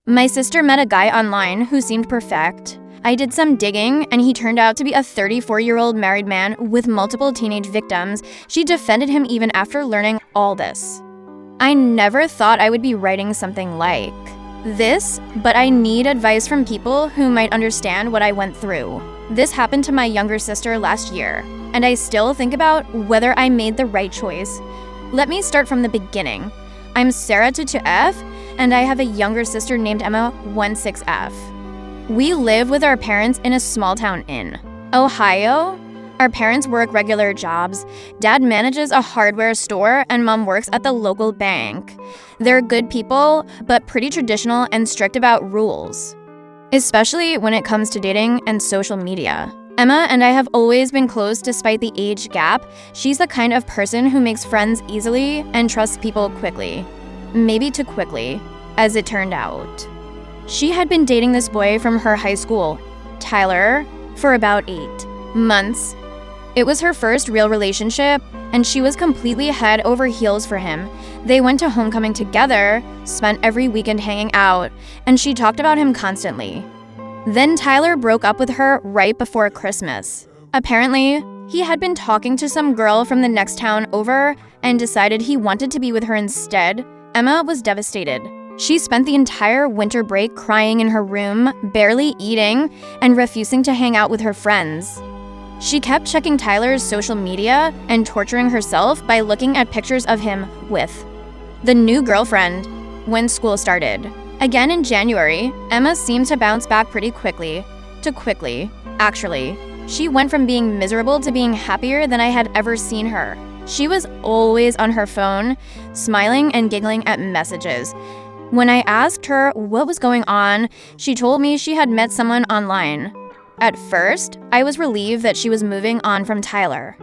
My sister met a guy online who seemed perfect. I did some digging, and he turned out to be a 34-year-old married man with multiple teenage victims. She defended him even after learning all this. I never thought I would be writing something like this, but I need advice from people who might understand what I went through. This happened to my younger sister last year, and I still think about whether I made the right choice. Let me start from the beginning. I'm Sarah 22F, and I have a younger sister named Emma 16F. We live with our parents in a small town in Ohio. Our parents work regular jobs. Dad manages a hardware store and Mom works at the local bank. They're good people, but pretty traditional and strict about rules, especially when it comes to dating and social media. Emma and I have always been close despite the age gap. She's the kind of person who makes friends easily and trusts people quickly. Maybe too quickly, as it turned out. She had been dating this boy from her high school, Tyler, for about 8 months. It was her first real relationship, and she was completely head over heels for him. They went to homecoming together, spent every weekend hanging out, and she talked about him constantly. Then Tyler broke up with her right before Christmas. Apparently, he had been talking to some girl from the next town over and decided he wanted to be with her instead. Emma was devastated. She spent the entire winter break crying in her room, barely eating, and refusing to hang out with her friends. She kept checking Tyler's social media and torturing herself by looking at pictures of him with the new girlfriend when school started. Again in January, Emma seemed to bounce back pretty quickly. Actually. She went from being miserable to being happier than I had ever seen her. She was always on her phone, smiling and giggling at messages. When I asked her what was going on, she told me she had met someone online. At first, I was relieved that she was moving on from Tyler.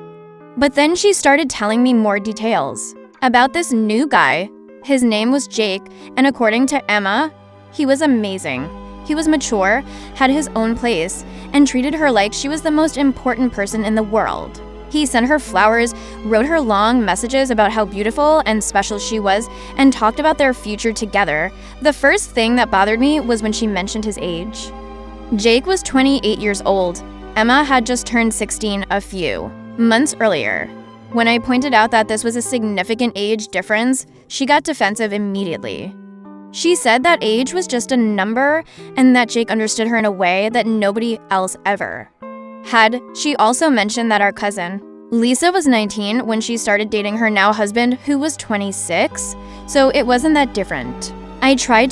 But then she started telling me more details about this new guy. His name was Jake, and according to Emma, he was amazing. He was mature, had his own place, and treated her like she was the most important person in the world. He sent her flowers, wrote her long messages about how beautiful and special she was, and talked about their future together. The first thing that bothered me was when she mentioned his age. Jake was 28 years old. Emma had just turned 16 a few months earlier. When I pointed out that this was a significant age difference, she got defensive immediately. She said that age was just a number and that Jake understood her in a way that nobody else ever had. She also mentioned that our cousin, Lisa, was 19 when she started dating her now husband, who was 26, so it wasn't that different. I tried